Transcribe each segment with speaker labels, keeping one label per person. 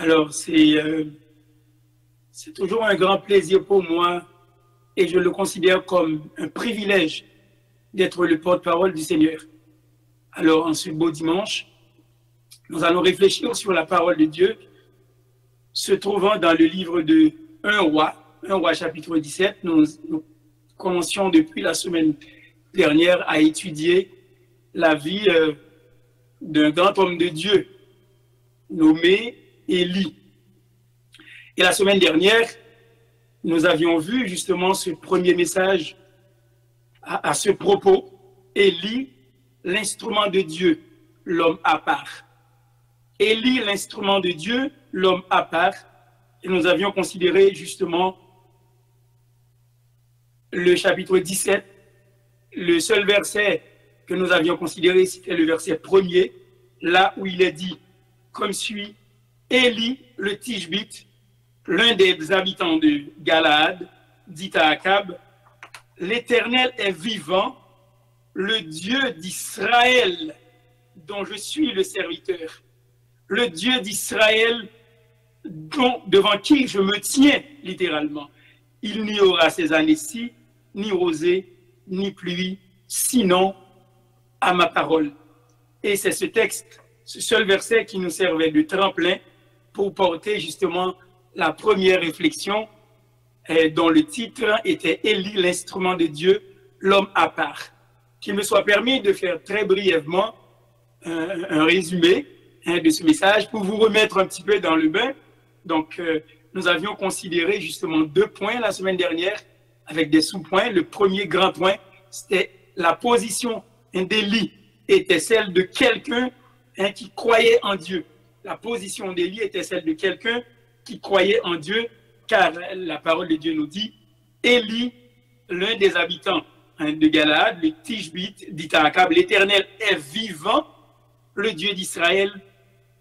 Speaker 1: Alors, c'est toujours un grand plaisir pour moi et je le considère comme un privilège d'être le porte-parole du Seigneur. Alors, en ce beau dimanche, nous allons réfléchir sur la parole de Dieu se trouvant dans le livre de 1 roi chapitre 17. Nous commencions depuis la semaine dernière à étudier la vie d'un grand homme de Dieu nommé Élie. Et la semaine dernière, nous avions vu justement ce premier message à ce propos. Élie, l'instrument de Dieu, l'homme à part. Élie, l'instrument de Dieu, l'homme à part. Et nous avions considéré justement le chapitre 17. Le seul verset que nous avions considéré, c'était le verset premier, là où il est dit comme suit: Élie, le Tishbite, l'un des habitants de Galaad, dit à Akab: l'Éternel est vivant, le Dieu d'Israël, dont je suis le serviteur, le Dieu d'Israël devant qui je me tiens, littéralement. Il n'y aura ces années-ci ni rosée, ni pluie, sinon à ma parole. Et c'est ce texte, ce seul verset qui nous servait de tremplin pour porter justement la première réflexion dont le titre était Élie, l'instrument de Dieu, l'homme à part. Qu'il me soit permis de faire très brièvement un résumé de ce message pour vous remettre un petit peu dans le bain. Donc, nous avions considéré justement 2 points la semaine dernière avec des sous-points. Le premier grand point, c'était la position d'Élie était celle de quelqu'un qui croyait en Dieu. La position d'Élie était celle de quelqu'un qui croyait en Dieu, car la parole de Dieu nous dit: Élie, l'un des habitants de Galaad, le Tishbite, dit à Akab: l'Éternel est vivant, le Dieu d'Israël,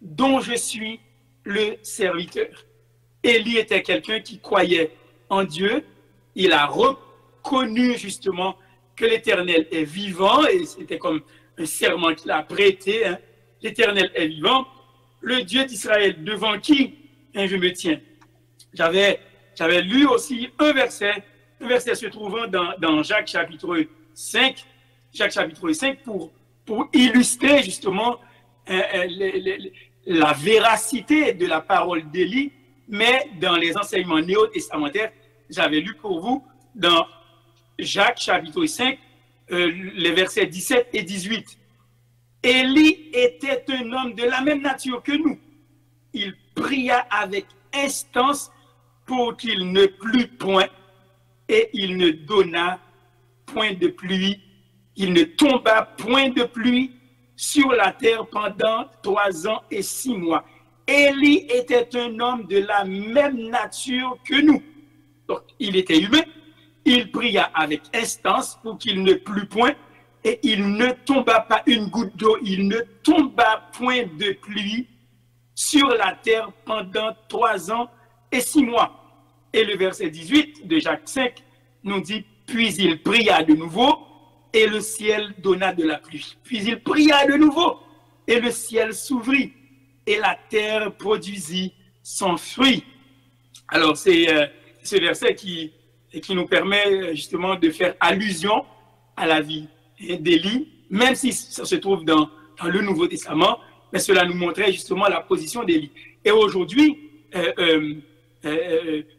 Speaker 1: dont je suis le serviteur. Élie était quelqu'un qui croyait en Dieu. Il a reconnu justement que l'Éternel est vivant, et c'était comme un serment qu'il a prêté. L'Éternel est vivant, le Dieu d'Israël, devant qui je me tiens. J'avais lu aussi un verset se trouvant dans Jacques chapitre 5, pour illustrer justement la véracité de la parole d'Élie, mais dans les enseignements néo-testamentaires. J'avais lu pour vous dans Jacques chapitre 5, les versets 17 et 18. Élie était un homme de la même nature que nous. Il pria avec instance pour qu'il ne plût point, et il ne donna point de pluie. Il ne tomba point de pluie sur la terre pendant 3 ans et 6 mois. Élie était un homme de la même nature que nous. Donc, il était humain. Il pria avec instance pour qu'il ne plût point, et il ne tomba pas une goutte d'eau, il ne tomba point de pluie sur la terre pendant 3 ans et 6 mois. Et le verset 18 de Jacques 5 nous dit: puis il pria de nouveau, et le ciel donna de la pluie. Puis il pria de nouveau, et le ciel s'ouvrit, et la terre produisit son fruit. Alors, c'est ce verset qui nous permet justement de faire allusion à la vie d'Élie, même si ça se trouve dans le Nouveau Testament, mais cela nous montrait justement la position d'Élie. Et aujourd'hui,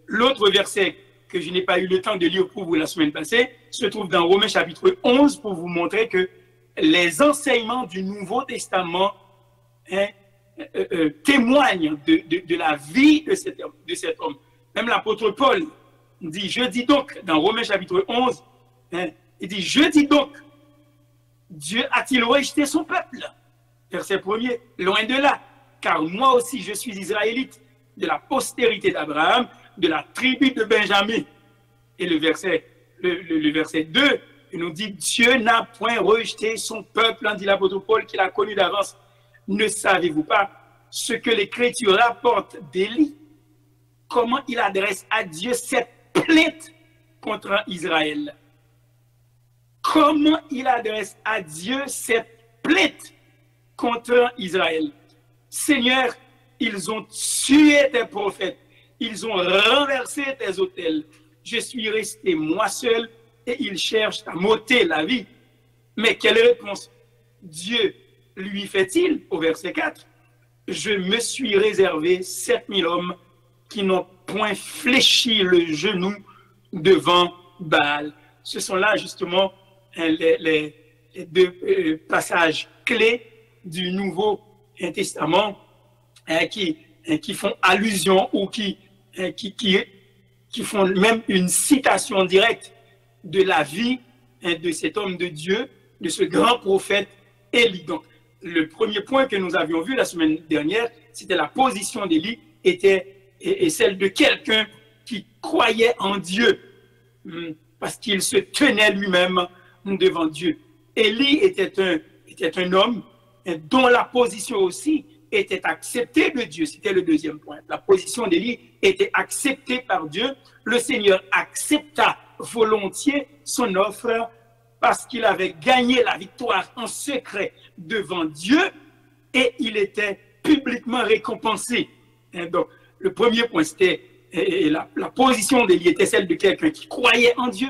Speaker 1: l'autre verset que je n'ai pas eu le temps de lire pour vous la semaine passée se trouve dans Romains chapitre 11, pour vous montrer que les enseignements du Nouveau Testament témoignent de la vie de cet homme. Même l'apôtre Paul dit: je dis donc, dans Romains chapitre 11, il dit: je dis donc, Dieu a-t-il rejeté son peuple? Verset 1er, loin de là, car moi aussi je suis israélite, de la postérité d'Abraham, de la tribu de Benjamin. Et le verset 2, il nous dit: Dieu n'a point rejeté son peuple, dit l'apôtre Paul, qu'il a connu d'avance. Ne savez-vous pas ce que l'Écriture rapporte d'Élie? Comment il adresse à Dieu cette plainte contre Israël? Comment il adresse à Dieu cette plainte contre Israël? Seigneur, ils ont tué tes prophètes, ils ont renversé tes autels. Je suis resté moi seul et ils cherchent à m'ôter la vie. Mais quelle réponse Dieu lui fait-il au verset 4? Je me suis réservé 7000 hommes qui n'ont point fléchi le genou devant Baal. Ce sont là justement les deux passages clés du Nouveau Testament qui font allusion ou qui font même une citation directe de la vie de cet homme de Dieu, de ce grand prophète Élie. Donc, le premier point que nous avions vu la semaine dernière, c'était la position d'Élie et celle de quelqu'un qui croyait en Dieu, parce qu'il se tenait lui-même devant Dieu. Élie était un homme dont la position aussi était acceptée de Dieu. C'était le deuxième point. La position d'Élie était acceptée par Dieu. Le Seigneur accepta volontiers son offre parce qu'il avait gagné la victoire en secret devant Dieu et il était publiquement récompensé. Donc, le premier point, c'était la position d'Élie était celle de quelqu'un qui croyait en Dieu.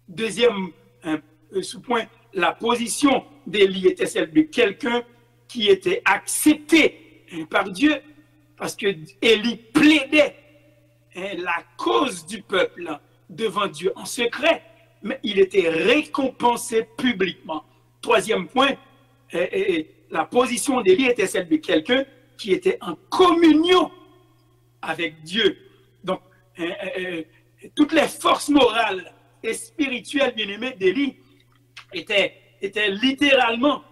Speaker 1: Deuxième sous-point, la position d'Élie était celle de quelqu'un qui était accepté par Dieu, parce que Élie plaidait la cause du peuple devant Dieu en secret, mais il était récompensé publiquement. Troisième point, la position d'Élie était celle de quelqu'un qui était en communion avec Dieu. Donc, toutes les forces morales et spirituelles, bien-aimées, d'Élie étaient littéralement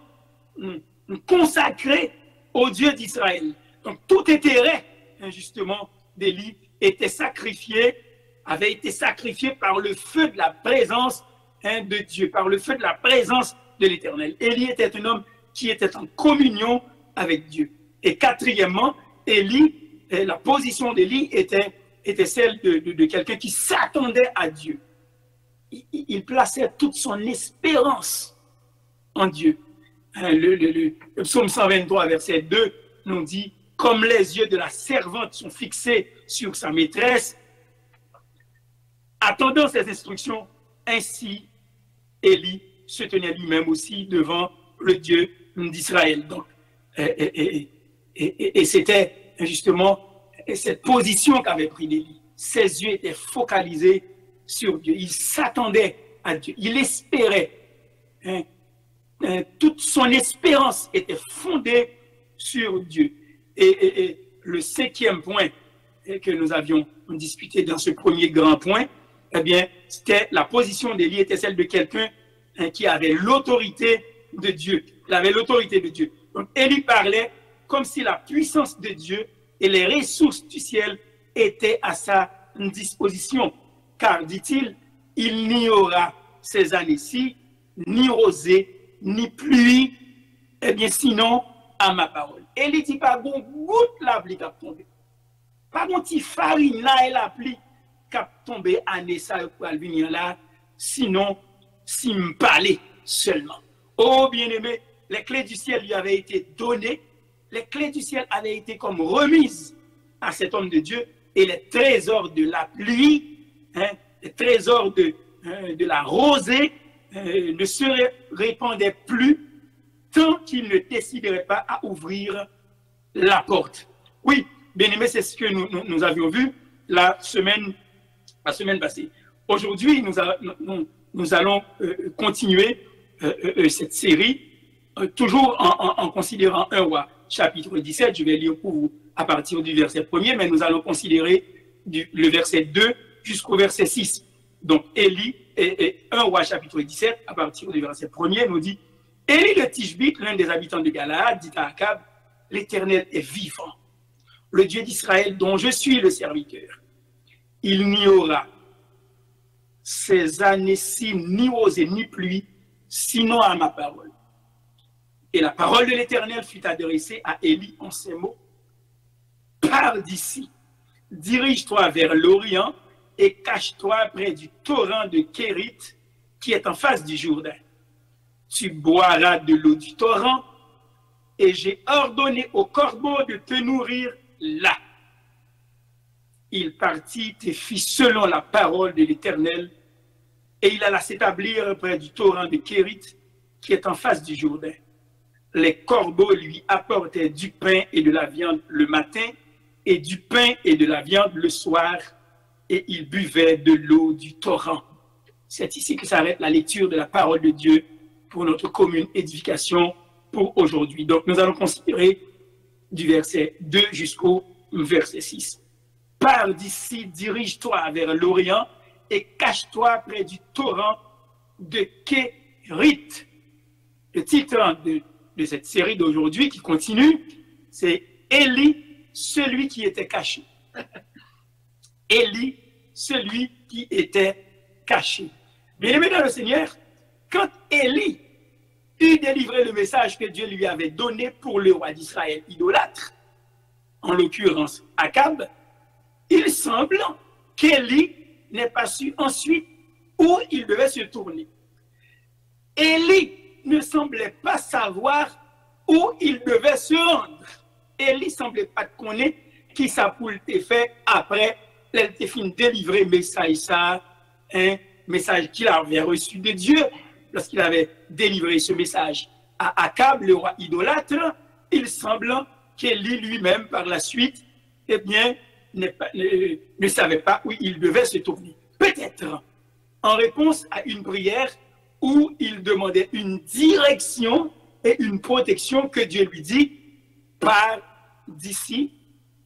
Speaker 1: consacrées au Dieu d'Israël. Donc, tout intérêt, justement, d'Élie avait été sacrifié par le feu de la présence de Dieu, par le feu de la présence de l'Éternel. Élie était un homme qui était en communion avec Dieu. Et quatrièmement, la position d'Élie était celle de quelqu'un qui s'attendait à Dieu. Il plaçait toute son espérance en Dieu. Le psaume 123, verset 2, nous dit « Comme les yeux de la servante sont fixés sur sa maîtresse, attendant ses instructions, ainsi Élie se tenait lui-même aussi devant le Dieu d'Israël. » Donc, et c'était justement cette position qu'avait pris Élie. Ses yeux étaient focalisés sur Dieu. Il s'attendait à Dieu. Il espérait. Toute son espérance était fondée sur Dieu. Et le cinquième point que nous avions discuté dans ce premier grand point, eh bien, c'était la position d'Élie était celle de quelqu'un qui avait l'autorité de Dieu. Il avait l'autorité de Dieu. Donc, Élie parlait comme si la puissance de Dieu et les ressources du ciel étaient à sa disposition. Car, dit-il, il n'y aura ces années-ci ni rosée, ni pluie, eh bien, sinon à ma parole. Élie dit pas bon goutte la pluie qui a tombé. Pas bon petit farine là et la pluie qui a tombé année ça pour venir là, sinon si me parler seulement. Oh bien-aimé, les clés du ciel lui avaient été données, les clés du ciel avaient été comme remises à cet homme de Dieu et les trésors de la pluie, les trésors de la rosée ne se répandaient plus tant qu'il ne déciderait pas à ouvrir la porte. Oui, bien aimé, c'est ce que nous avions vu la semaine passée. Aujourd'hui, nous allons continuer cette série, toujours en considérant 1 Roi, chapitre 17. Je vais lire pour vous à partir du verset 1er, mais nous allons considérer le verset 2 jusqu'au verset 6. Donc, Élie, et 1 Roi, chapitre 17, à partir du verset 1er, nous dit « Élie le Tishbite, l'un des habitants de Galaad, dit à Akab, « L'Éternel est vivant, le Dieu d'Israël dont je suis le serviteur. Il n'y aura ces années-ci ni rosée ni pluie, sinon à ma parole. » Et la parole de l'Éternel fut adressée à Élie en ces mots. « Pars d'ici, dirige-toi vers l'Orient et cache-toi près du torrent de Kérit qui est en face du Jourdain. Tu boiras de l'eau du torrent et j'ai ordonné au corbeau de te nourrir là. Il partit et fit selon la parole de l'Éternel, et il alla s'établir près du torrent de Kérit, qui est en face du Jourdain. Les corbeaux lui apportaient du pain et de la viande le matin, et du pain et de la viande le soir, et il buvait de l'eau du torrent. C'est ici que s'arrête la lecture de la parole de Dieu pour notre commune édification pour aujourd'hui. Donc nous allons considérer du verset 2 jusqu'au verset 6. Pars d'ici, dirige-toi vers l'Orient et cache-toi près du torrent de Kérit. Le titre de cette série d'aujourd'hui qui continue, c'est Élie, celui qui était caché. Élie, celui qui était caché. Bien-aimé dans le Seigneur, quand Élie eut délivré le message que Dieu lui avait donné pour le roi d'Israël idolâtre, en l'occurrence Akab, il semble qu'Élie n'ait pas su ensuite où il devait se tourner. Élie ne semblait pas savoir où il devait se rendre. Élie ne semblait pas connaître qui sa poule était fait après elle était fini délivrer un message qu'il avait reçu de Dieu. Lorsqu'il avait délivré ce message à Akab, le roi idolâtre, il semble qu'Élie lui-même, par la suite, eh bien, ne savait pas où il devait se tourner. Peut-être en réponse à une prière où il demandait une direction et une protection que Dieu lui dit, pars d'ici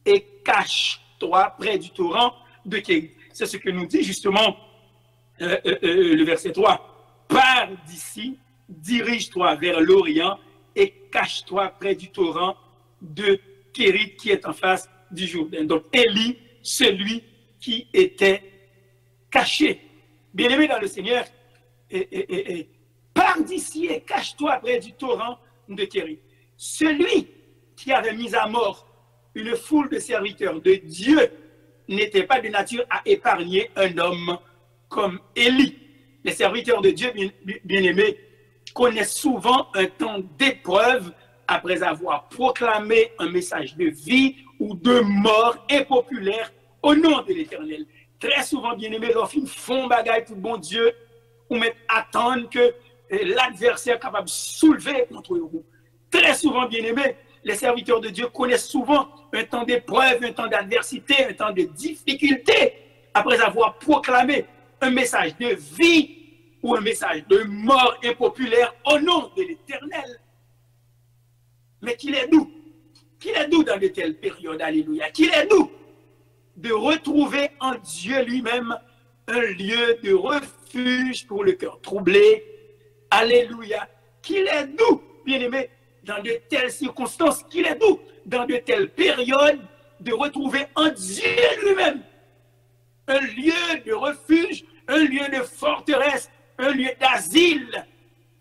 Speaker 1: et cache-toi près du torrent de Kérit. C'est ce que nous dit justement le verset 3. Pars d'ici, dirige-toi vers l'Orient et cache-toi près du torrent de Kérit qui est en face du Jourdain. Donc Élie, celui qui était caché. Bien-aimé dans le Seigneur, pars d'ici et cache-toi près du torrent de Kérit. Celui qui avait mis à mort une foule de serviteurs de Dieu n'était pas de nature à épargner un homme comme Élie. Les serviteurs de Dieu, bien-aimés, connaissent souvent un temps d'épreuve après avoir proclamé un message de vie ou de mort impopulaire au nom de l'Éternel. Très souvent, bien-aimés, lorsqu'ils font bagaille pour bon Dieu, ou même attendre que l'adversaire capable de soulever contre vous. Très souvent, bien-aimés, les serviteurs de Dieu connaissent souvent un temps d'épreuve, un temps d'adversité, un temps de difficulté, après avoir proclamé un message de vie ou un message de mort impopulaire au nom de l'Éternel. Mais qu'il est doux dans de telles périodes, alléluia, qu'il est doux de retrouver en Dieu lui-même un lieu de refuge pour le cœur troublé, alléluia, qu'il est doux, bien-aimé, dans de telles circonstances, qu'il est doux dans de telles périodes de retrouver en Dieu lui-même un lieu de refuge, un lieu de forteresse, un lieu d'asile,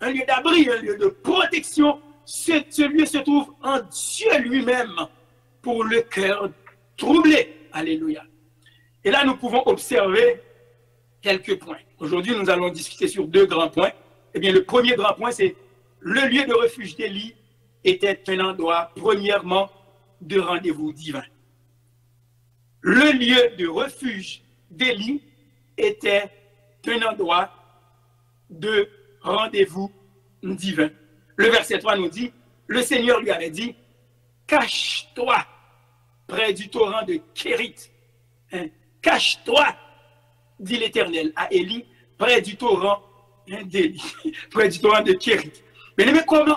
Speaker 1: un lieu d'abri, un lieu de protection. Ce lieu se trouve en Dieu lui-même pour le cœur troublé. Alléluia. Et là, nous pouvons observer quelques points. Aujourd'hui, nous allons discuter sur deux grands points. Eh bien, le premier grand point, c'est le lieu de refuge d'Élie était un endroit, premièrement, de rendez-vous divin. Le lieu de refuge d'Élie était un endroit de rendez-vous divin. Le verset 3 nous dit, le Seigneur lui avait dit, cache-toi près du torrent de Kérit. Hein? Cache-toi, dit l'Éternel à Élie, près du torrent d'Élie, près du torrent de Kérit. Mais comment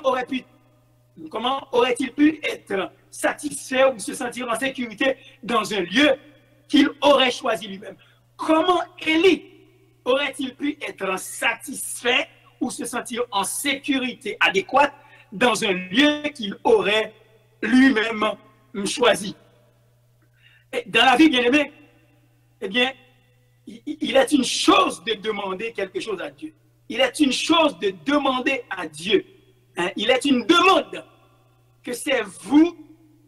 Speaker 1: aurait-il pu être satisfait ou se sentir en sécurité dans un lieu qu'il aurait choisi lui-même? Comment Élie aurait-il pu être satisfait ou se sentir en sécurité adéquate dans un lieu qu'il aurait lui-même choisi? Et dans la vie, bien-aimée, eh bien, il est une chose de demander quelque chose à Dieu. Il est une chose de demander à Dieu. Hein? Il est une demande que c'est vous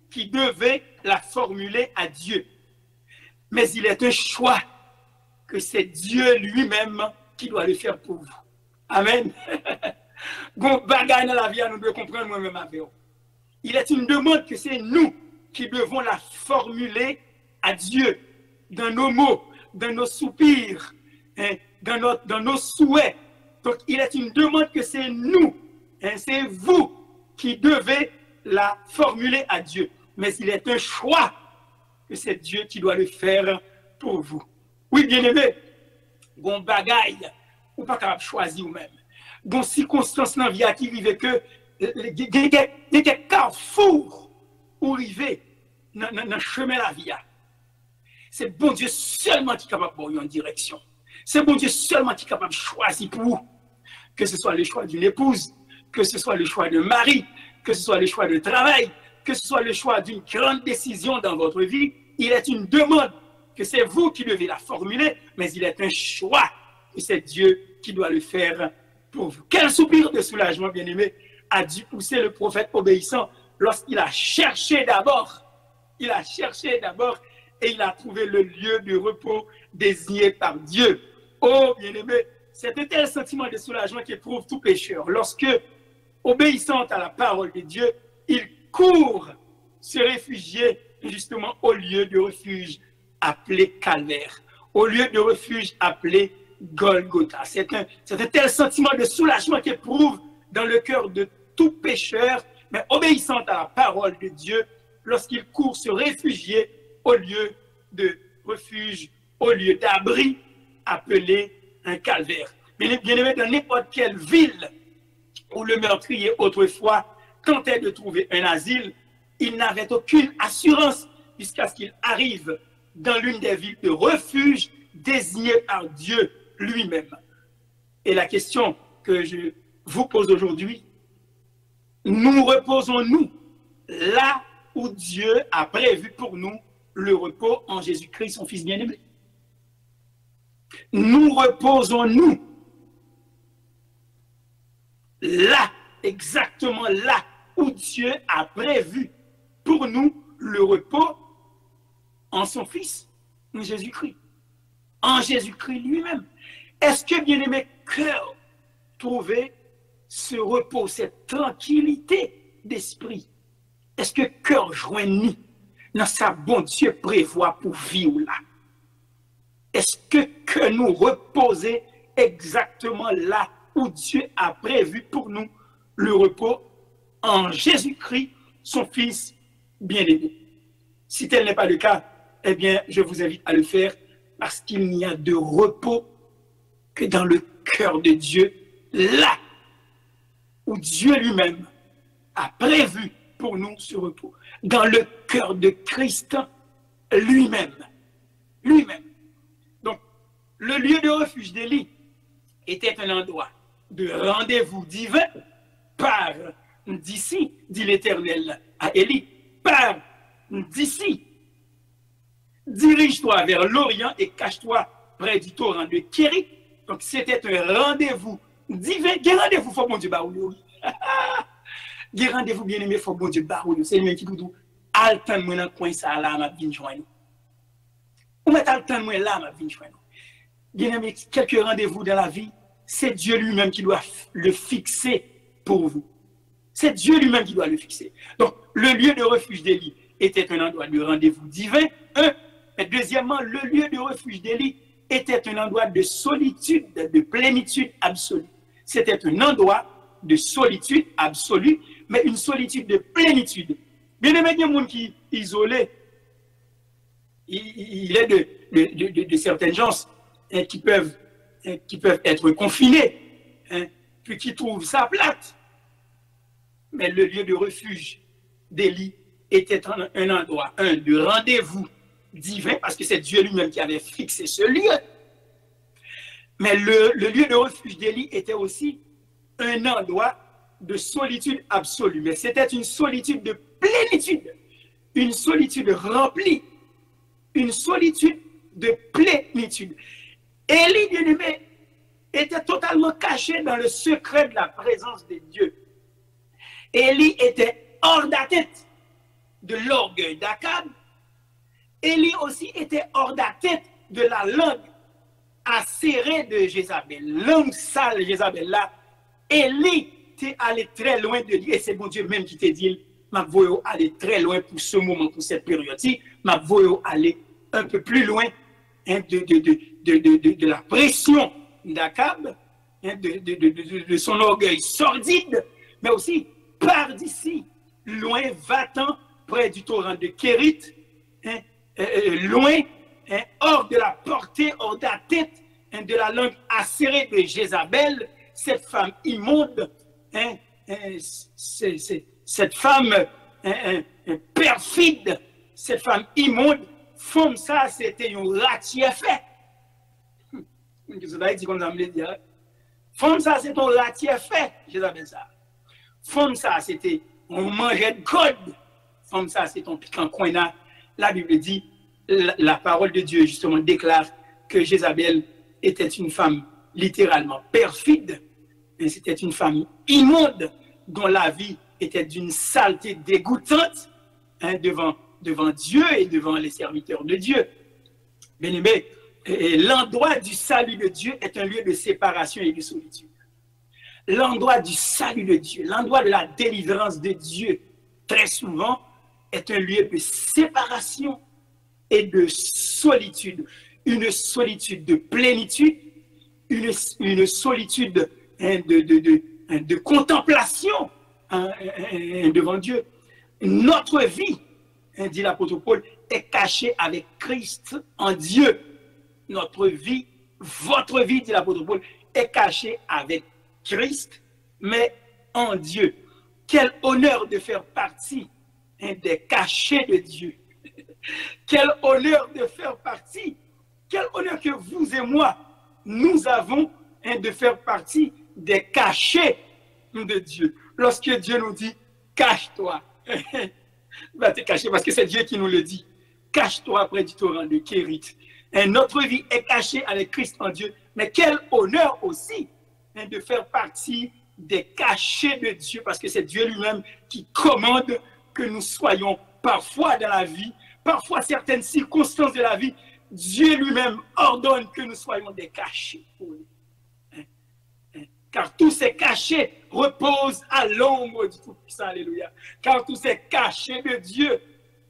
Speaker 1: qui devez la formuler à Dieu. Mais il est un choix que c'est Dieu lui-même qui doit le faire pour vous. Amen. Bon, bagaille dans la vie, nous devons comprendre moi-même avec vous. Il est une demande que c'est nous qui devons la formuler à Dieu dans nos mots, dans nos soupirs, hein, dans nos souhaits. Donc, il est une demande que c'est nous, hein, c'est vous qui devez la formuler à Dieu. Mais il est un choix que c'est Dieu qui doit le faire pour vous. Oui, bien-aimé, bon bagaille, ou pas capable de choisir vous-même. Bon circonstance dans la vie qui arrive que il y a carrefour où arriver dans le chemin de la vie. C'est bon Dieu seulement qui est capable de voir une direction. C'est bon Dieu seulement qui est capable de choisir pour vous. Que ce soit le choix d'une épouse, que ce soit le choix d'un mari, que ce soit le choix de travail, que ce soit le choix d'une grande décision dans votre vie, il est une demande que c'est vous qui devez la formuler, mais il est un choix que c'est Dieu qui doit le faire pour vous. Quel soupir de soulagement, bien-aimé, a dû pousser le prophète obéissant lorsqu'il a cherché d'abord. Il a cherché d'abord et il a trouvé le lieu de repos désigné par Dieu. Oh, bien-aimé, c'est un tel sentiment de soulagement qu'éprouve tout pécheur. Lorsque, obéissant à la parole de Dieu, il court se réfugier justement au lieu de refuge appelé Calvaire, au lieu de refuge appelé Golgotha. C'est un tel sentiment de soulagement qu'éprouve dans le cœur de tout pécheur, mais obéissant à la parole de Dieu, lorsqu'il court se réfugier au lieu de refuge, au lieu d'abri appelé un calvaire. Bien aimé, dans n'importe quelle ville où le meurtrier autrefois tentait de trouver un asile, il n'avait aucune assurance jusqu'à ce qu'il arrive dans l'une des villes de refuge désignées par Dieu lui-même. Et la question que je vous pose aujourd'hui, nous reposons-nous là où Dieu a prévu pour nous le repos en Jésus-Christ, son Fils bien-aimé? Nous reposons-nous là, exactement là où Dieu a prévu pour nous le repos en son Fils, en Jésus-Christ, en Jésus-Christ lui-même? Est-ce que, bien-aimé, cœur trouver ce repos, cette tranquillité d'esprit? Est-ce que cœur joignit dans sa bon Dieu prévoit pour vivre là? Est-ce que nous reposer exactement là où Dieu a prévu pour nous le repos en Jésus-Christ, son Fils bien-aimé? Si tel n'est pas le cas, eh bien, je vous invite à le faire parce qu'il n'y a de repos que dans le cœur de Dieu, là où Dieu lui-même a prévu pour nous ce repos, dans le cœur de Christ lui-même. Lui-même. Donc, le lieu de refuge d'Élie était un endroit de rendez-vous divin. Pars d'ici, dit l'Éternel à Élie, pars d'ici. Dirige-toi vers l'Orient et cache-toi près du torrent de Kéri. Donc, c'était un rendez-vous divin. Quel rendez-vous, faut bon Dieu, barouille. Quel rendez-vous, bien-aimé, faut bon Dieu, barouille. C'est lui qui dit, altan moi dans coin ça là, m'a vinn joindre. Ou met altan moi là, m'a vinn joindre. Bien-aimé, quelques rendez-vous dans la vie, c'est Dieu lui-même qui doit le fixer pour vous. C'est Dieu lui-même qui doit le fixer. Donc, le lieu de refuge d'Élie était un endroit de rendez-vous divin. Et deuxièmement, le lieu de refuge d'Élie était un endroit de solitude, de plénitude absolue. C'était un endroit de solitude absolue, mais une solitude de plénitude. Bien aimé, il y a des gens qui sont isolés. Il est de certaines gens qui peuvent être confinés, puis qui trouvent ça plate. Mais le lieu de refuge d'Élie était un endroit, de rendez-vous divin, parce que c'est Dieu lui-même qui avait fixé ce lieu. Mais le lieu de refuge d'Élie était aussi un endroit de solitude absolue. Mais c'était une solitude de plénitude, une solitude remplie, une solitude de plénitude. Élie, bien-aimé, était totalement caché dans le secret de la présence de Dieu. Élie était hors d'atteinte de l'orgueil d'Akab. Élie aussi était hors d'atteinte de la langue acérée de Jézabel. Langue sale Jézabel là. Élie était allé très loin de lui et c'est bon Dieu même qui t'a dit m'a voulu aller très loin pour ce moment, pour cette période-ci, m'a voulu aller un peu plus loin hein, de la pression d'Akab, hein, de son orgueil sordide, mais aussi par d'ici, loin, va-t'en près du torrent de Kérit, hein, loin, hein, hors de la portée, hors de la tête, hein, de la langue acérée de Jézabel, cette femme immonde, hein, cette femme perfide, cette femme immonde, femme ça, c'était un ratier fait. Femme ça, c'est un ratier fait, Jézabel ça. Femme ça, c'était un manger de code. Femme ça, c'est un piquant coin. La Bible dit, la parole de Dieu justement déclare que Jézabel était une femme littéralement perfide. C'était une femme immonde dont la vie était d'une saleté dégoûtante hein, devant Dieu et devant les serviteurs de Dieu. Bien-aimé, l'endroit du salut de Dieu est un lieu de séparation et de solitude. L'endroit du salut de Dieu, l'endroit de la délivrance de Dieu, très souvent, est un lieu de séparation et de solitude. Une solitude de plénitude, une solitude hein, de contemplation hein, devant Dieu. Notre vie, hein, dit l'apôtre Paul, est cachée avec Christ en Dieu. Notre vie, votre vie, dit l'apôtre Paul, est cachée avec Christ, mais en Dieu. Quel honneur de faire partie hein, des cachets de Dieu. Quel honneur de faire partie. Quel honneur que vous et moi, nous avons hein, de faire partie des cachets de Dieu. Lorsque Dieu nous dit, cache-toi. Va te cacher parce que c'est Dieu qui nous le dit. Cache-toi près du torrent de Kérit. Et notre vie est cachée avec Christ en Dieu. Mais quel honneur aussi hein, de faire partie des cachets de Dieu, parce que c'est Dieu lui-même qui commande que nous soyons parfois dans la vie, parfois certaines circonstances de la vie, Dieu lui-même ordonne que nous soyons des cachets pour lui. Car tous ces cachets reposent à l'ombre du Tout-Puissant, alléluia. Car tous ces cachets de Dieu,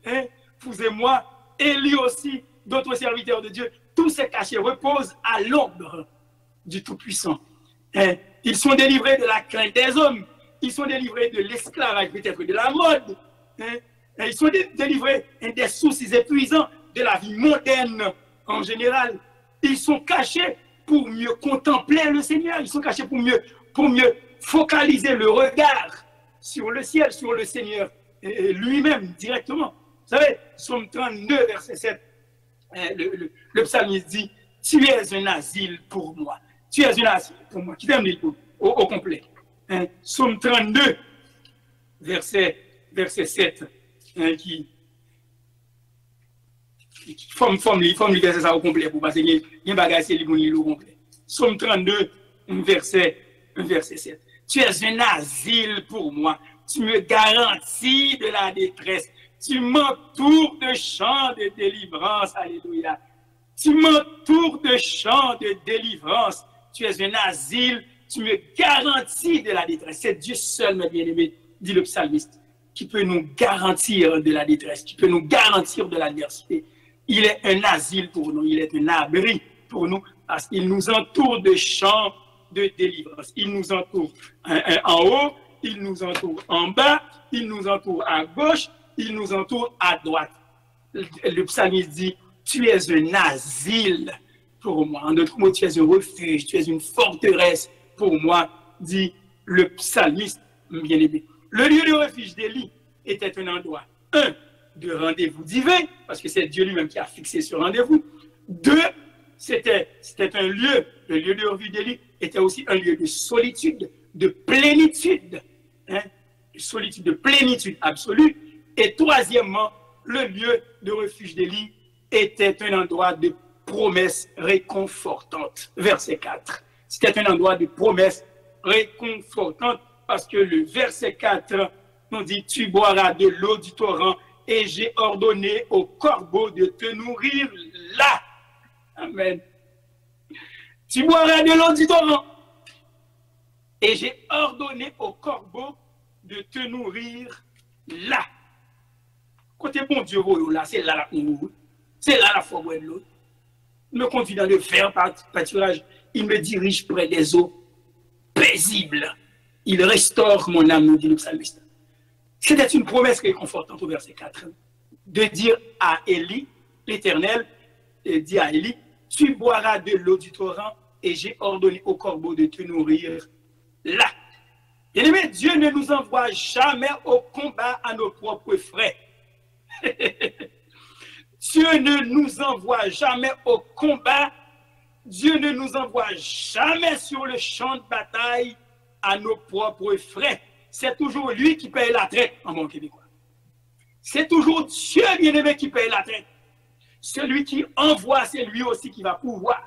Speaker 1: hein, vous et moi, et lui aussi, d'autres serviteurs de Dieu, tous ces cachets reposent à l'ombre du Tout-Puissant. Hein, ils sont délivrés de la crainte des hommes, ils sont délivrés de l'esclavage, peut-être de la mode, hein, ils sont délivrés des soucis épuisants de la vie mondaine en général. Ils sont cachés pour mieux contempler le Seigneur, ils sont cachés pour mieux focaliser le regard sur le ciel, sur le Seigneur lui-même directement. Vous savez, Psaume 32, verset 7, le psalmiste dit, tu es un asile pour moi. Tu es un asile pour moi. Qui t'aime au complet. Hein? Psaume 32, verset 7, hein, qui forme le verset ça au complet pour parce qu'il y a un bagage c'est le au complet. Psaume 32, verset 7. Tu es un asile pour moi. Tu me garantis de la détresse. Tu m'entoures de chants de délivrance. Alléluia. Tu m'entoures de chants de délivrance. Tu es un asile. Tu me garantis de la détresse. C'est Dieu seul, mes bien-aimés, dit le psalmiste, qui peut nous garantir de la détresse, qui peut nous garantir de l'adversité. Il est un asile pour nous. Il est un abri pour nous parce qu'il nous entoure de chants de délivrance. Il nous entoure en haut, il nous entoure en bas, il nous entoure à gauche, il nous entoure à droite. Le psalmiste dit, tu es un asile pour moi. En d'autres mots, tu es un refuge, tu es une forteresse pour moi, dit le psalmiste bien-aimé. Le lieu de refuge d'Élie était un endroit, un, de rendez-vous divin, parce que c'est Dieu lui-même qui a fixé ce rendez-vous. Deux, c'était un lieu, le lieu de refuge d'Élie était aussi un lieu de solitude, de plénitude, hein, de solitude, de plénitude absolue. Et troisièmement, le lieu de refuge d'Élie était un endroit de promesses réconfortantes. Verset 4. C'était un endroit de promesses réconfortantes parce que le verset 4 nous dit, tu boiras de l'eau du torrent et j'ai ordonné aux corbeaux de te nourrir là. Amen. Tu boiras de l'eau du torrent et j'ai ordonné aux corbeaux de te nourrir là, côté bon Dieu, là, c'est là la cour, c'est là la forêt de l'eau. Il me conduit dans le vert pâturage, il me dirige près des eaux paisibles. Il restaure mon âme, nous dit le psalmiste. C'était une promesse réconfortante au verset 4, de dire à Élie, l'Éternel dit à Élie, tu boiras de l'eau du torrent et j'ai ordonné au corbeau de te nourrir là. Bien-aimé, Dieu ne nous envoie jamais au combat à nos propres frais. Dieu ne nous envoie jamais au combat. Dieu ne nous envoie jamais sur le champ de bataille à nos propres frais. C'est toujours lui qui paye la traite en bon québécois. C'est toujours Dieu, bien-aimé, qui paye la traite. Celui qui envoie, c'est lui aussi qui va pouvoir.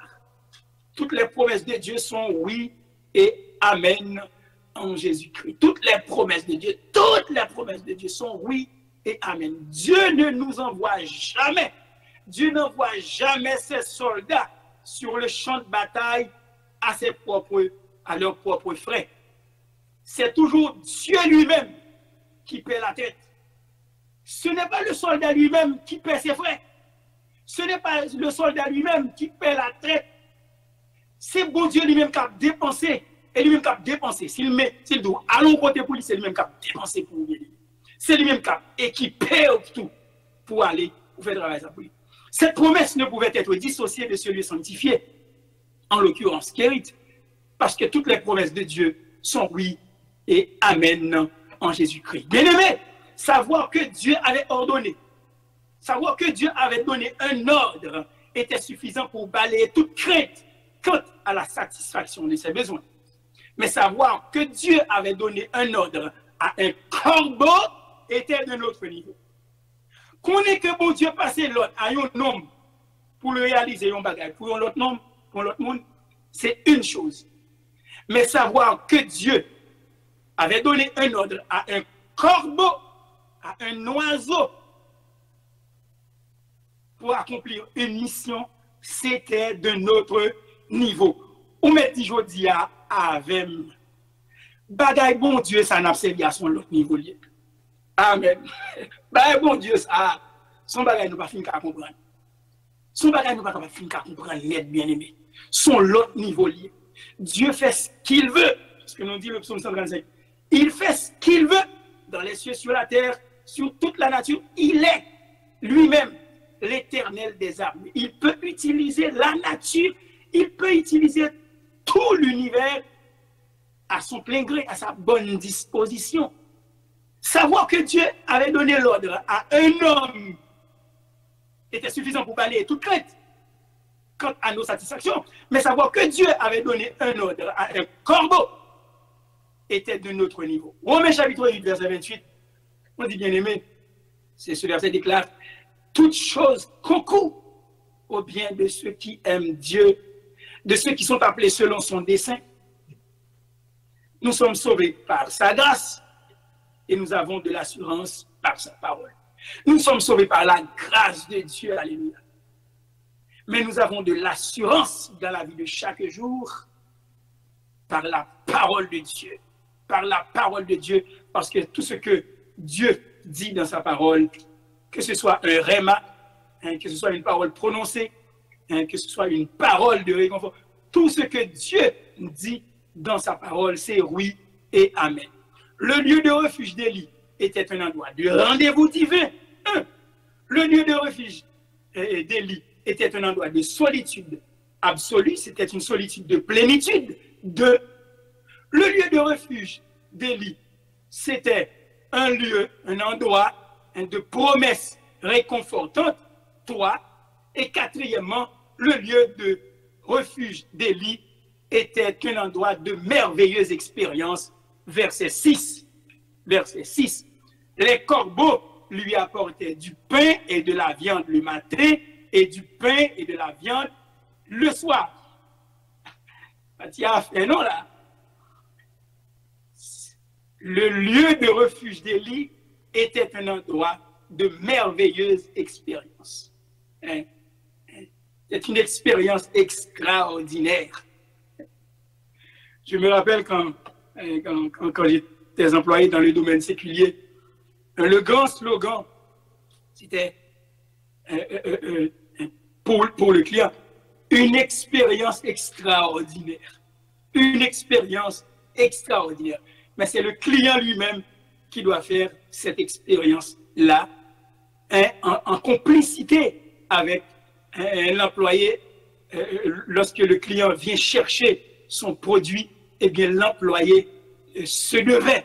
Speaker 1: Toutes les promesses de Dieu sont oui et amen en Jésus-Christ. Toutes les promesses de Dieu sont oui et amen. Dieu ne nous envoie jamais. Dieu n'envoie jamais ses soldats sur le champ de bataille à leurs propres frais. C'est toujours Dieu lui-même qui paie la tête. Ce n'est pas le soldat lui-même qui paie ses frais. Ce n'est pas le soldat lui-même qui paie la traite. C'est bon Dieu lui-même qui a dépensé. Et lui-même qui a dépensé. S'il doit aller côté pour lui, c'est lui-même qui a dépensé pour lui. C'est lui-même qui a équipé tout pour aller, pour faire travailler ça pour lui. Cette promesse ne pouvait être dissociée de celui sanctifié, en l'occurrence Kérit, parce que toutes les promesses de Dieu sont oui et amen en Jésus-Christ. Bien-aimé, savoir que Dieu avait ordonné, savoir que Dieu avait donné un ordre était suffisant pour balayer toute crainte quant à la satisfaction de ses besoins. Mais savoir que Dieu avait donné un ordre à un corbeau était d'un autre niveau. Qu'on est que bon Dieu passe l'ordre à un homme pour le réaliser un bagage, pour l'autre homme, pour l'autre monde, c'est une chose. Mais savoir que Dieu avait donné un ordre à un corbeau, à un oiseau, pour accomplir une mission, c'était de notre niveau. Ou m'a dit jodi à avec bagay bon Dieu, ça n'a servi à son autre niveau. Amen. Bagay bon Dieu, ça, son bagay nous pas fin qu'à comprendre. Son bagay nous pas fin qu'à comprendre net bien aimé. Son l'autre niveau lié. Dieu fait ce qu'il veut, ce que nous dit le psaume 135. Il fait ce qu'il veut dans les cieux, sur la terre, sur toute la nature. Il est lui-même l'Éternel des armées. Il peut utiliser la nature, il peut utiliser tout l'univers à son plein gré, à sa bonne disposition. Savoir que Dieu avait donné l'ordre à un homme était suffisant pour balayer toute crainte quant à nos satisfactions, mais savoir que Dieu avait donné un ordre à un corbeau était de notre niveau. Romains chapitre 8, verset 28, on dit bien aimé, c'est ce verset déclare, toutes choses concourent au bien de ceux qui aiment Dieu, de ceux qui sont appelés selon son dessein. Nous sommes sauvés par sa grâce et nous avons de l'assurance par sa parole. Nous sommes sauvés par la grâce de Dieu, alléluia. Mais nous avons de l'assurance dans la vie de chaque jour par la parole de Dieu. Par la parole de Dieu, parce que tout ce que Dieu dit dans sa parole, que ce soit un rhéma, que ce soit une parole prononcée, que ce soit une parole de réconfort, tout ce que Dieu dit dans sa parole, c'est oui et amen. Le lieu de refuge d'Élie était un endroit de rendez-vous divin. Le lieu de refuge d'Élie était un endroit de solitude absolue, c'était une solitude de plénitude. Le lieu de refuge d'Élie, c'était un lieu, un endroit de promesses réconfortantes, 3. Et quatrièmement, le lieu de refuge d'Élie était un endroit de merveilleuses expériences. Verset 6. Verset 6. Les corbeaux lui apportaient du pain et de la viande le matin et du pain et de la viande le soir. Non, là. Le lieu de refuge d'Élie était un endroit de merveilleuses expériences. C'est une expérience extraordinaire. Je me rappelle quand j'étais employé dans le domaine séculier, Le grand slogan, c'était pour le client, une expérience extraordinaire. Une expérience extraordinaire. Mais c'est le client lui-même qui doit faire cette expérience-là, hein, en complicité avec l'employé. Lorsque le client vient chercher son produit, eh bien l'employé se devait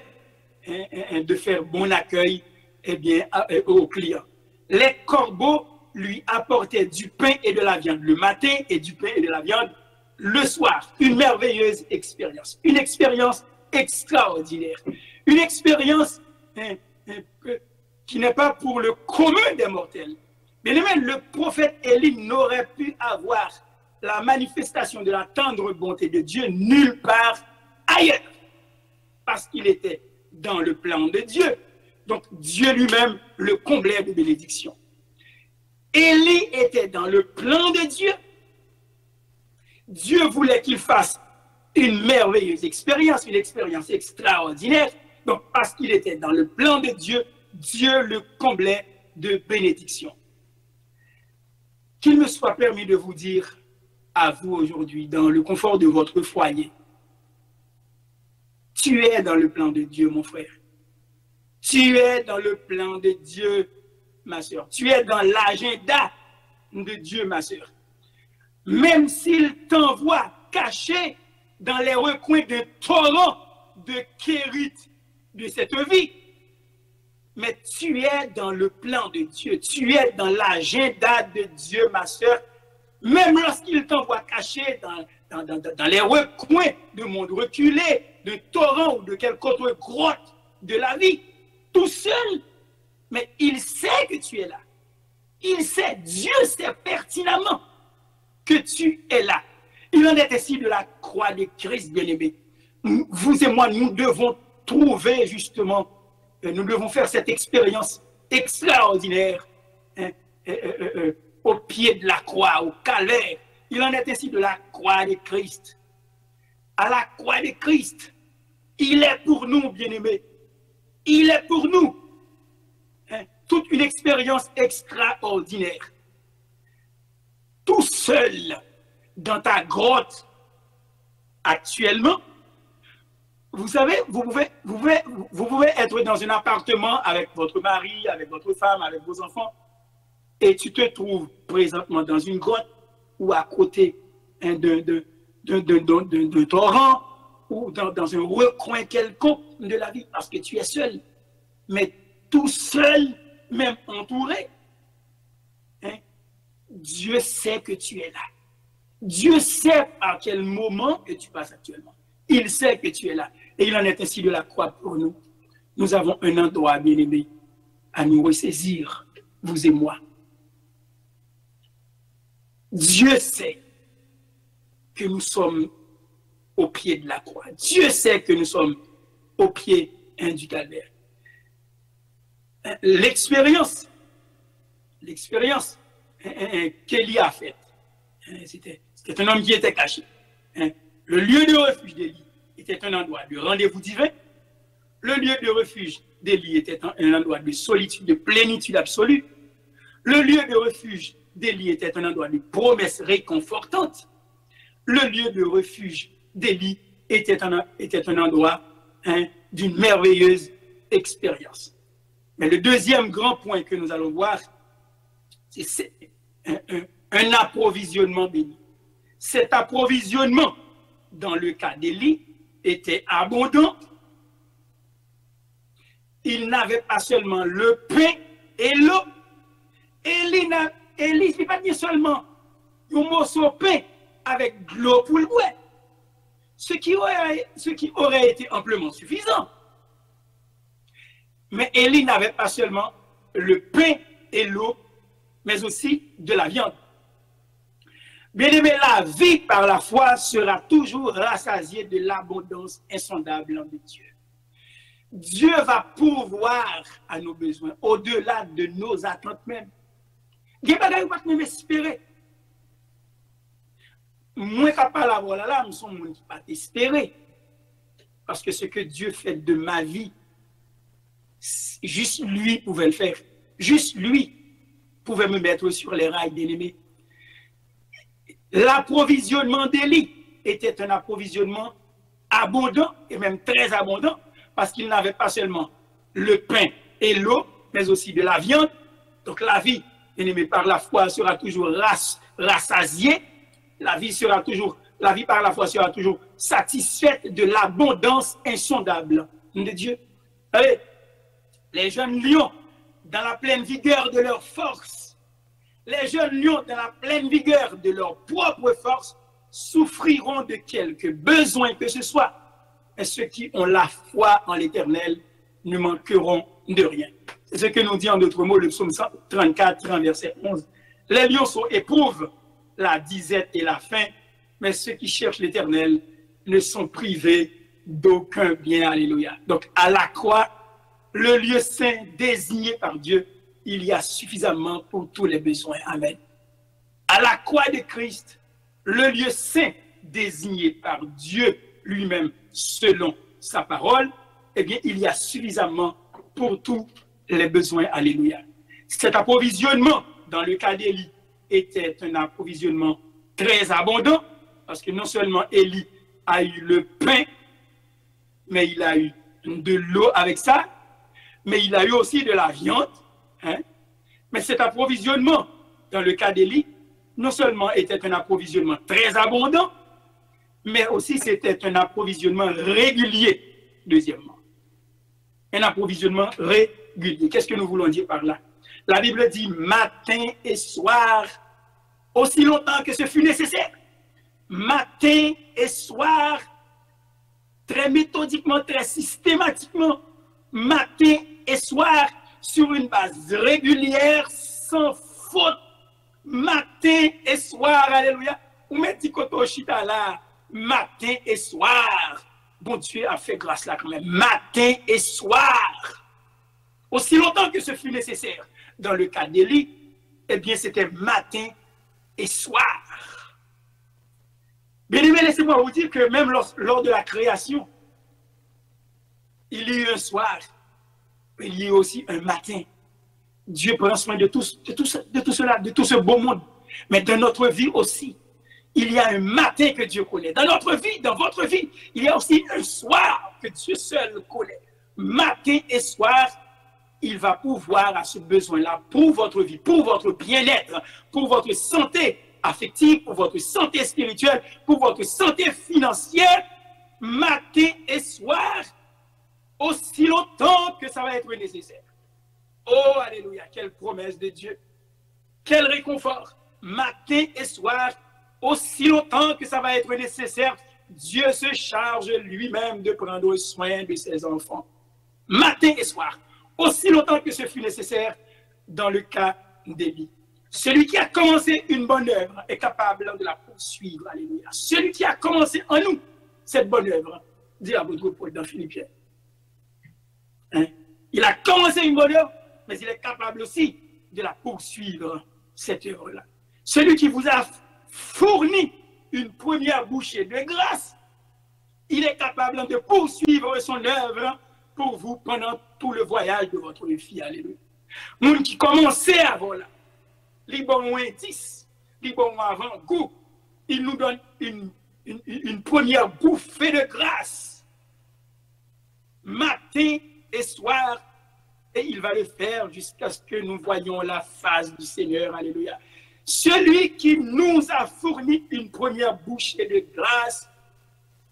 Speaker 1: de faire bon accueil eh bien, au client. Les corbeaux lui apportaient du pain et de la viande le matin et du pain et de la viande le soir. Une merveilleuse expérience. Une expérience extraordinaire. Une expérience qui n'est pas pour le commun des mortels. Mais même le prophète Élie n'aurait pu avoir la manifestation de la tendre bonté de Dieu nulle part ailleurs. Parce qu'il était dans le plan de Dieu. Donc Dieu lui-même le comblait de bénédictions. Élie était dans le plan de Dieu. Dieu voulait qu'il fasse une merveilleuse expérience, une expérience extraordinaire. Donc parce qu'il était dans le plan de Dieu, Dieu le comblait de bénédictions. Qu'il me soit permis de vous dire à vous aujourd'hui, dans le confort de votre foyer, tu es dans le plan de Dieu, mon frère. Tu es dans le plan de Dieu, ma soeur. Tu es dans l'agenda de Dieu, ma soeur. Même s'il t'envoie caché dans les recoins d'un torrent de kérite de cette vie, mais tu es dans le plan de Dieu. Tu es dans l'agenda de Dieu, ma soeur. Même lorsqu'il t'envoie caché dans les recoins de monde reculé, de torrent ou de quelque autre grotte de la vie, tout seul, mais il sait que tu es là. Il sait, Dieu sait pertinemment que tu es là. Il en est ainsi de la croix de Christ, bien-aimé. Vous et moi, nous devons trouver justement, nous devons faire cette expérience extraordinaire au pied de la croix, au calvaire. Il en est ainsi de la croix de Christ. À la croix de Christ, il est pour nous, bien-aimés. Il est pour nous. Toute une expérience extraordinaire. Tout seul dans ta grotte actuellement, vous savez, vous pouvez être dans un appartement avec votre mari, avec votre femme, avec vos enfants, et tu te trouves présentement dans une grotte ou à côté d'un torrent ou dans un recoin quelconque de la vie, parce que tu es seul. Mais tout seul, même entouré, Dieu sait que tu es là. Dieu sait à quel moment que tu passes actuellement. Il sait que tu es là. Et il en est ainsi de la croix pour nous. Nous avons un endroit, bien-aimé, à nous ressaisir, vous et moi. Dieu sait que nous sommes au pied de la croix. Dieu sait que nous sommes au pied du calvaire. L'expérience qu'Élie a faite, c'était un homme qui était caché. Le lieu de refuge d'Élie était un endroit de rendez-vous divin. Le lieu de refuge d'Élie était un endroit de solitude, de plénitude absolue. Le lieu de refuge d'Élie était un endroit de promesses réconfortantes. Le lieu de refuge d'Élie était un endroit d'une merveilleuse expérience. Mais le deuxième grand point que nous allons voir, c'est un approvisionnement béni. Cet approvisionnement, dans le cas d'Élie, était abondant. Il n'avait pas seulement le pain et l'eau. Élie, ce n'est pas dire seulement un morceau de pain avec de l'eau pour le boire. Ce qui aurait été amplement suffisant. Mais Élie n'avait pas seulement le pain et l'eau, mais aussi de la viande. Bien-aimé, la vie par la foi sera toujours rassasiée de l'abondance insondable de Dieu. Dieu va pourvoir à nos besoins, au-delà de nos attentes même. Il n'y a pas de même espérer. Moi, quand je parle là, je suis qui pas espérer. Parce que ce que Dieu fait de ma vie, Juste lui pouvait le faire. Juste lui pouvait me mettre sur les rails, bien-aimés. L'approvisionnement d'Élie était un approvisionnement abondant et même très abondant parce qu'il n'avait pas seulement le pain et l'eau, mais aussi de la viande. Donc la vie, bien-aimé, par la foi sera toujours rassasiée. La vie par la foi sera toujours satisfaite de l'abondance insondable de Dieu. Allez, les jeunes lions, dans la pleine vigueur de leur force, les jeunes lions, dans la pleine vigueur de leur propre force, souffriront de quelque besoin que ce soit. Et ceux qui ont la foi en l'Éternel ne manqueront de rien. C'est ce que nous dit en d'autres mots le psaume 34, verset 11. Les lions éprouvent la disette et la faim, mais ceux qui cherchent l'Éternel ne sont privés d'aucun bien. Alléluia. Donc à la croix, le lieu saint désigné par Dieu, il y a suffisamment pour tous les besoins. Amen. À la croix de Christ, le lieu saint désigné par Dieu lui-même selon sa parole, eh bien, il y a suffisamment pour tous les besoins. Alléluia. Cet approvisionnement, dans le cas d'Élie, était un approvisionnement très abondant, parce que non seulement Élie a eu le pain, mais il a eu de l'eau avec ça, mais il a eu aussi de la viande. Hein? Mais cet approvisionnement, dans le cas d'Élie, non seulement était un approvisionnement très abondant, mais aussi c'était un approvisionnement régulier, deuxièmement. Un approvisionnement régulier. Qu'est-ce que nous voulons dire par là? La Bible dit matin et soir, aussi longtemps que ce fut nécessaire. Matin et soir, très méthodiquement, très systématiquement, matin et soir, sur une base régulière, sans faute, matin et soir, alléluia. Ou mettez koto chita là, matin et soir. Bon Dieu a fait grâce là quand même. Matin et soir. Aussi longtemps que ce fut nécessaire. Dans le cas d'Élie, eh bien c'était matin et soir. Bien aimé, laissez-moi vous dire que même lors de la création, il y a eu un soir, mais il y a eu aussi un matin. Dieu prend soin de tout cela, de tout ce beau monde. Mais dans notre vie aussi, il y a un matin que Dieu connaît. Dans notre vie, dans votre vie, il y a aussi un soir que Dieu seul connaît. Matin et soir, il va pourvoir à ce besoin-là pour votre vie, pour votre bien-être, pour votre santé affective, pour votre santé spirituelle, pour votre santé financière, matin et soir, aussi longtemps que ça va être nécessaire. Oh, alléluia, quelle promesse de Dieu. Quel réconfort. Matin et soir, aussi longtemps que ça va être nécessaire, Dieu se charge lui-même de prendre soin de ses enfants. Matin et soir, aussi longtemps que ce fut nécessaire dans le cas d'Élie. Celui qui a commencé une bonne œuvre est capable de la poursuivre. Alléluia. Celui qui a commencé en nous cette bonne œuvre, dit l'apôtre Paul dans Philippiens. Hein? Il a commencé une bonne œuvre, mais il est capable aussi de la poursuivre, cette œuvre-là. Celui qui vous a fourni une première bouchée de grâce, il est capable de poursuivre son œuvre pour vous pendant tout le voyage de votre vie. Alléluia. Moun qui commençait avant là, les bons indices, les bons avant-goût, il nous donne une première bouffée de grâce, matin et soir, et il va le faire jusqu'à ce que nous voyions la face du Seigneur. Alléluia. Celui qui nous a fourni une première bouchée de grâce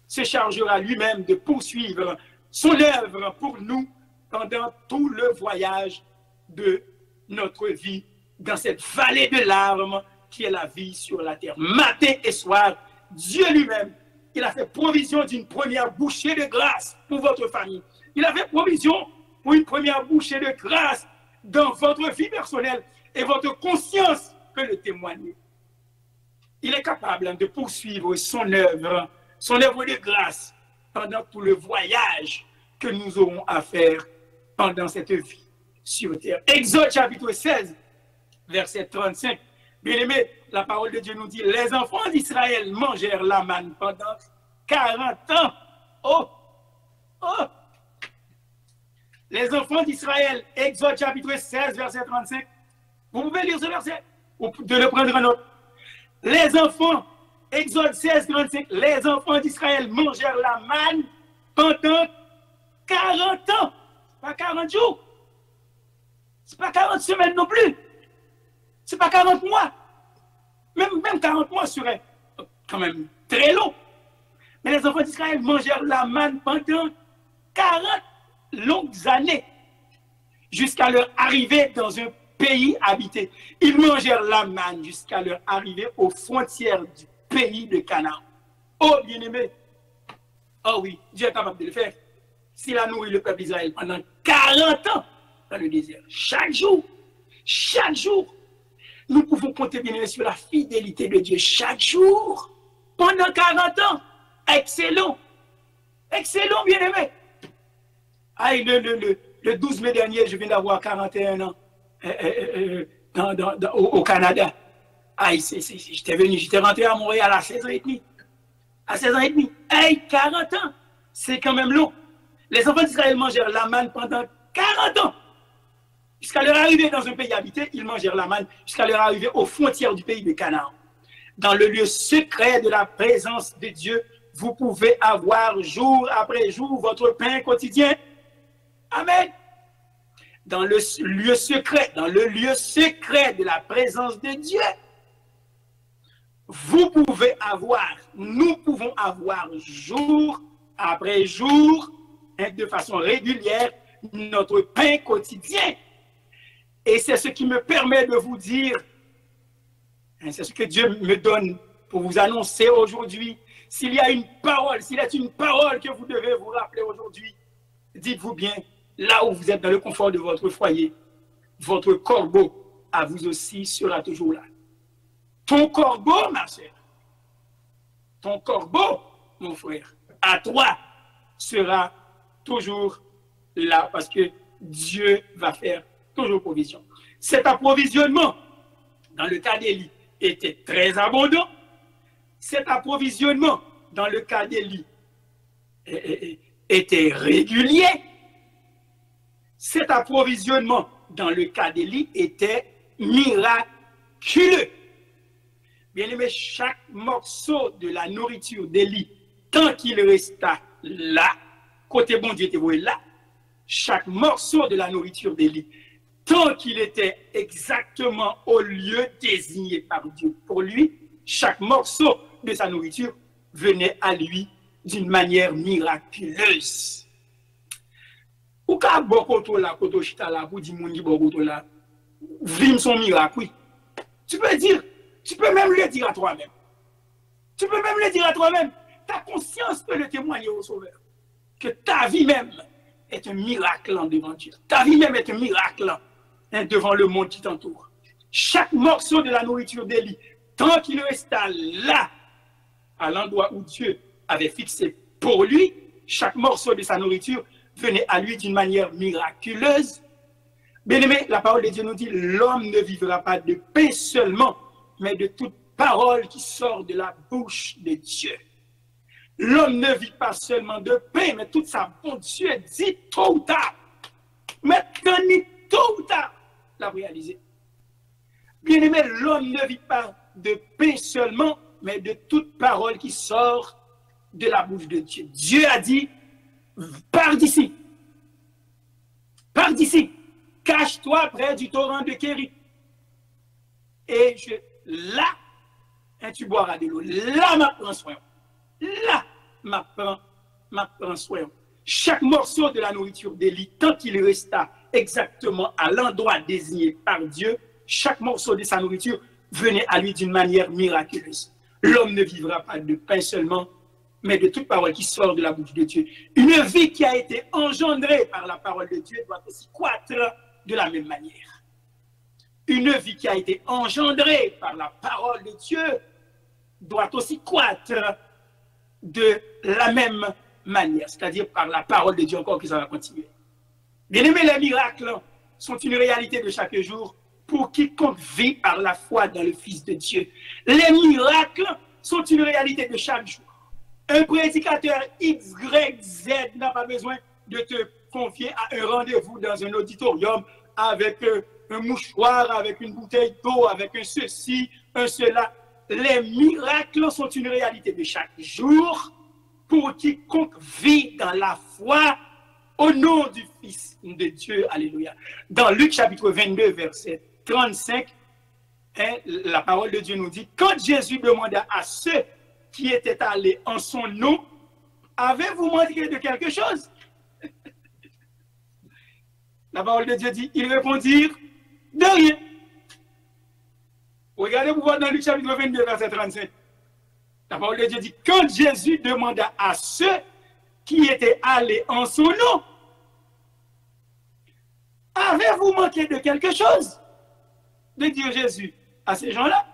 Speaker 1: se chargera lui-même de poursuivre son œuvre pour nous pendant tout le voyage de notre vie dans cette vallée de larmes qui est la vie sur la terre. Matin et soir, Dieu lui-même, il a fait provision d'une première bouchée de grâce pour votre famille. Il a fait provision pour une première bouchée de grâce dans votre vie personnelle et votre conscience peut le témoigner. Il est capable de poursuivre son œuvre de grâce pendant tout le voyage que nous aurons à faire pendant cette vie sur terre. Exode chapitre 16, verset 35. Bien aimé, la parole de Dieu nous dit, les enfants d'Israël mangèrent la manne pendant 40 ans. Oh! Les enfants d'Israël, Exode chapitre 16, verset 35. Vous pouvez lire ce verset ou de le prendre en note. Les enfants, Exode 16, 35, les enfants d'Israël mangèrent la manne pendant 40 ans. Pas 40 jours. C'est pas 40 semaines non plus. C'est pas 40 mois. Même 40 mois serait quand même très long. Mais les enfants d'Israël mangèrent la manne pendant 40 longues années jusqu'à leur arrivée dans un pays habité. Ils mangèrent la manne jusqu'à leur arrivée aux frontières du pays de Canaan. Oh, bien-aimé. Oh oui, Dieu est capable de le faire. S'il a nourri le peuple d'Israël pendant 40 ans dans le désert, chaque jour, nous pouvons compter bien sur la fidélité de Dieu chaque jour, pendant 40 ans. Excellent. Excellent, bien-aimé. Ah, le 12 mai dernier, je viens d'avoir 41 ans au Canada. Ah, j'étais rentré à Montréal à 16 ans et demi. À 16 ans et demi. Hey, 40 ans, c'est quand même long. Les enfants d'Israël mangèrent la manne pendant 40 ans. Jusqu'à leur arrivée dans un pays habité, ils mangèrent la manne jusqu'à leur arrivée aux frontières du pays de Canaan. Dans le lieu secret de la présence de Dieu, vous pouvez avoir jour après jour votre pain quotidien. Amen. Dans le lieu secret de la présence de Dieu, nous pouvons avoir jour après jour, de façon régulière, notre pain quotidien. Et c'est ce qui me permet de vous dire, c'est ce que Dieu me donne pour vous annoncer aujourd'hui. S'il y a une parole, s'il y a une parole que vous devez vous rappeler aujourd'hui, dites-vous bien, là où vous êtes dans le confort de votre foyer, votre corbeau à vous aussi sera toujours là. Ton corbeau, ma soeur, ton corbeau, mon frère, à toi sera toujours là parce que Dieu va faire toujours provision. Cet approvisionnement, dans le cas d'Élie, était très abondant. Cet approvisionnement, dans le cas d'Élie, était régulier. Cet approvisionnement, dans le cas d'Élie, était miraculeux. Bien aimé, chaque morceau de la nourriture d'Élie, tant qu'il resta là, côté bon Dieu était voué là, chaque morceau de la nourriture d'Élie, tant qu'il était exactement au lieu désigné par Dieu pour lui, chaque morceau de sa nourriture venait à lui d'une manière miraculeuse. Ou ka bokoto la koto chita la pour dire moun di bokoto la vim son miracle, oui. Tu peux même le dire à toi-même. Tu peux même le dire à toi-même. Ta conscience peut le témoigner au Sauveur. Que ta vie même est un miracle devant Dieu. Ta vie même est un miracle devant le monde qui t'entoure. Chaque morceau de la nourriture d'Élie, tant qu'il resta là, à l'endroit où Dieu avait fixé pour lui, chaque morceau de sa nourriture venait à lui d'une manière miraculeuse. Bien-aimé, la parole de Dieu nous dit, l'homme ne vivra pas de pain seulement, mais de toute parole qui sort de la bouche de Dieu. L'homme ne vit pas seulement de pain, mais toute sa bonne Dieu dit tôt ou tard. Maintenant, tôt ou tard, l'a réalisé. Bien-aimé, l'homme ne vit pas de pain seulement, mais de toute parole qui sort de la bouche de Dieu. Dieu a dit, pars d'ici. Pars d'ici. Cache-toi près du torrent de Kéri. Et là, tu boiras de l'eau. Là, ma prends soin. Là, ma prends soin. Chaque morceau de la nourriture d'Élie, tant qu'il resta exactement à l'endroit désigné par Dieu, chaque morceau de sa nourriture venait à lui d'une manière miraculeuse. L'homme ne vivra pas de pain seulement, mais de toute parole qui sort de la bouche de Dieu. Une vie qui a été engendrée par la parole de Dieu doit aussi croître de la même manière. Une vie qui a été engendrée par la parole de Dieu doit aussi croître de la même manière, c'est-à-dire par la parole de Dieu encore que ça va continuer. Bien aimé, les miracles sont une réalité de chaque jour pour quiconque vit par la foi dans le Fils de Dieu. Les miracles sont une réalité de chaque jour. Un prédicateur X, Y, Z n'a pas besoin de te conviés à un rendez-vous dans un auditorium avec un mouchoir, avec une bouteille d'eau, avec un ceci, un cela. Les miracles sont une réalité de chaque jour pour quiconque vit dans la foi au nom du Fils de Dieu. Alléluia. Dans Luc chapitre 22, verset 35, la parole de Dieu nous dit, quand Jésus demanda à ceux qui étaient allés en son nom, avez-vous manqué de quelque chose? La parole de Dieu dit, ils répondirent, de rien. Regardez vous voir dans Luc chapitre 22, verset 35. La parole de Dieu dit, quand Jésus demanda à ceux qui étaient allés en son nom, avez-vous manqué de quelque chose? De dire Jésus à ces gens-là.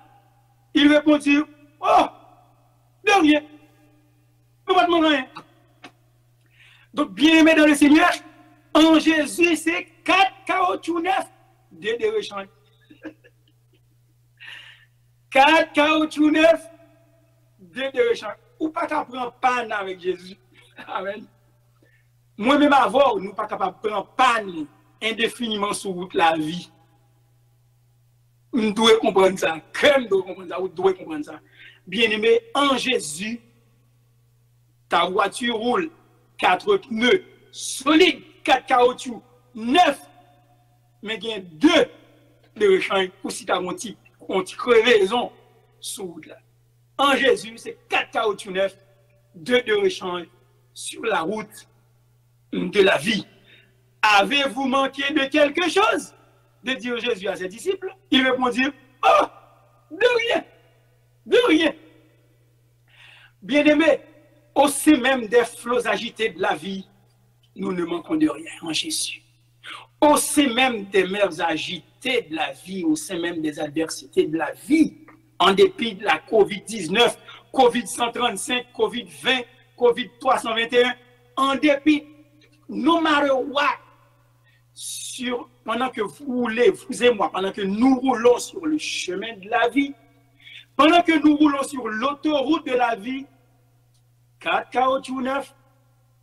Speaker 1: Ils répondirent, oh, de rien. Nous ne demandons rien. Donc, bien aimé dans le Seigneur, en Jésus, c'est 4 caoutchoucs neufs de rechange. 4 caoutchoucs neufs de rechange. Ou pas qu'à prendre panne avec Jésus. Amen. Moi-même avant, nous ne sommes pas capables de prendre panne indéfiniment sur route la vie. Nous devons comprendre ça. Comme nous devons comprendre ça, vous devez comprendre ça. Bien aimé, en Jésus, ta voiture roule 4 pneus solides, 4 caoutchoucs, 9, mais il y a 2 de rechange pour si tu as une petite crevaison sur route là. En Jésus, c'est 4 caoutchoucs 9, 2 de rechange sur la route de la vie. Avez-vous manqué de quelque chose? De dire Jésus à ses disciples. Ils répondirent, oh, de rien, de rien. Bien-aimés, au sein même des flots agités de la vie, nous ne manquons de rien en Jésus. Au sein même des mers agitées de la vie, au sein même des adversités de la vie, en dépit de la COVID-19, COVID-135, COVID-20, COVID-321, en dépit, no matter what, pendant que vous roulez, vous et moi, pendant que nous roulons sur le chemin de la vie, pendant que nous roulons sur l'autoroute de la vie, 4 caoutchoucs neufs,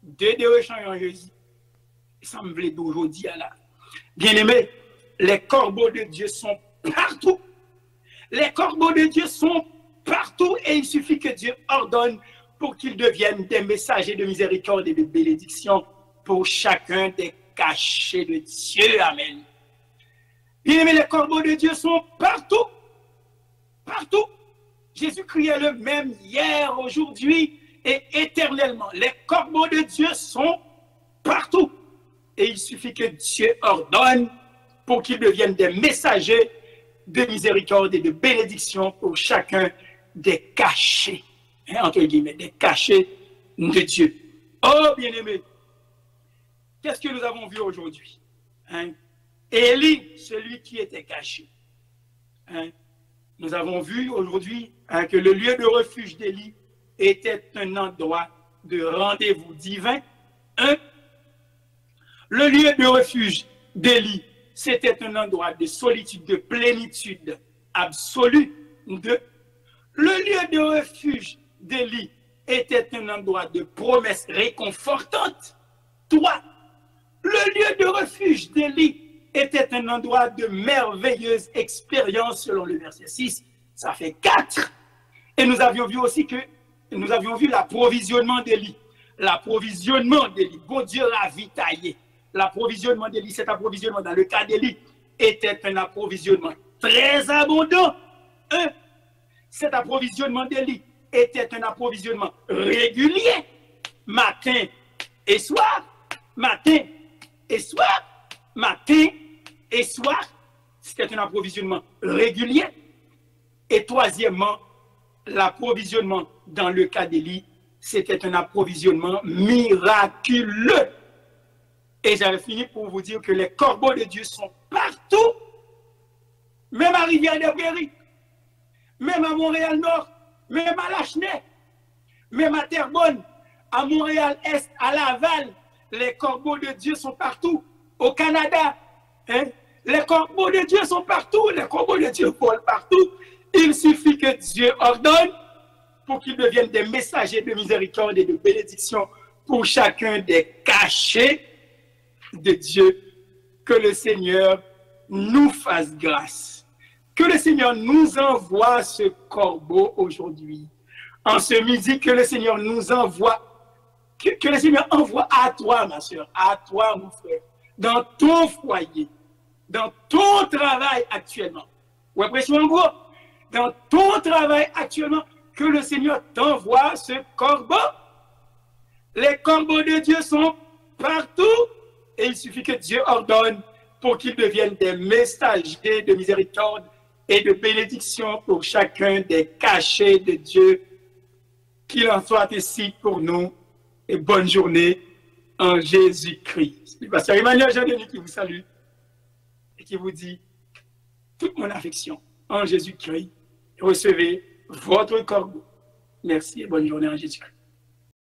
Speaker 1: 2 de rechange en Jésus. Ça me plaît d'aujourd'hui à là. Bien aimé, les corbeaux de Dieu sont partout. Les corbeaux de Dieu sont partout et il suffit que Dieu ordonne pour qu'ils deviennent des messagers de miséricorde et de bénédiction pour chacun des cachés de Dieu. Amen. Bien aimé, les corbeaux de Dieu sont partout. Partout. Jésus-Christ est le même hier, aujourd'hui et éternellement. Les corbeaux de Dieu sont partout. Et il suffit que Dieu ordonne pour qu'ils deviennent des messagers de miséricorde et de bénédiction pour chacun des cachets, entre guillemets, des cachets de Dieu. Oh, bien-aimé, qu'est-ce que nous avons vu aujourd'hui? Élie, celui qui était caché. Nous avons vu aujourd'hui que le lieu de refuge d'Élie était un endroit de rendez-vous divin. Le lieu de refuge d'Élie, c'était un endroit de solitude, de plénitude absolue. Le lieu de refuge d'Élie était un endroit de promesses réconfortantes. 3. Le lieu de refuge d'Élie était un endroit de merveilleuses expériences selon le verset 6. Ça fait 4. Et nous avions vu aussi que nous avions vu l'approvisionnement d'Élie. L'approvisionnement d'Élie. Bon Dieu ravitaillé. L'approvisionnement d'Élie, cet approvisionnement dans le cas d'Élie était un approvisionnement très abondant. Cet approvisionnement d'Élie était un approvisionnement régulier, matin et soir, matin et soir, matin et soir. C'était un approvisionnement régulier. Et troisièmement, l'approvisionnement dans le cas d'Élie, c'était un approvisionnement miraculeux. Et j'avais fini pour vous dire que les corbeaux de Dieu sont partout, même à Rivière-des-Prairies, même à Montréal-Nord, même à Lachenay, même à Terrebonne, à Montréal-Est, à Laval. Les corbeaux de Dieu sont partout. Au Canada, les corbeaux de Dieu sont partout. Les corbeaux de Dieu volent partout. Il suffit que Dieu ordonne pour qu'ils deviennent des messagers de miséricorde et de bénédiction pour chacun des cachés de Dieu, que le Seigneur nous fasse grâce. Que le Seigneur nous envoie ce corbeau aujourd'hui. En ce midi, que le Seigneur nous envoie, que le Seigneur envoie à toi, ma soeur, à toi, mon frère, dans ton foyer, dans ton travail actuellement. Ou après, en gros, dans ton travail actuellement, que le Seigneur t'envoie ce corbeau. Les corbeaux de Dieu sont partout et il suffit que Dieu ordonne pour qu'ils deviennent des messagers de miséricorde et de bénédiction pour chacun des cachets de Dieu. Qu'il en soit ainsi pour nous et bonne journée en Jésus-Christ. Le pasteur Emmanuel Jean-Denis qui vous salue et qui vous dit toute mon affection en Jésus-Christ. Recevez votre corbeau. Merci et bonne journée en Jésus-Christ.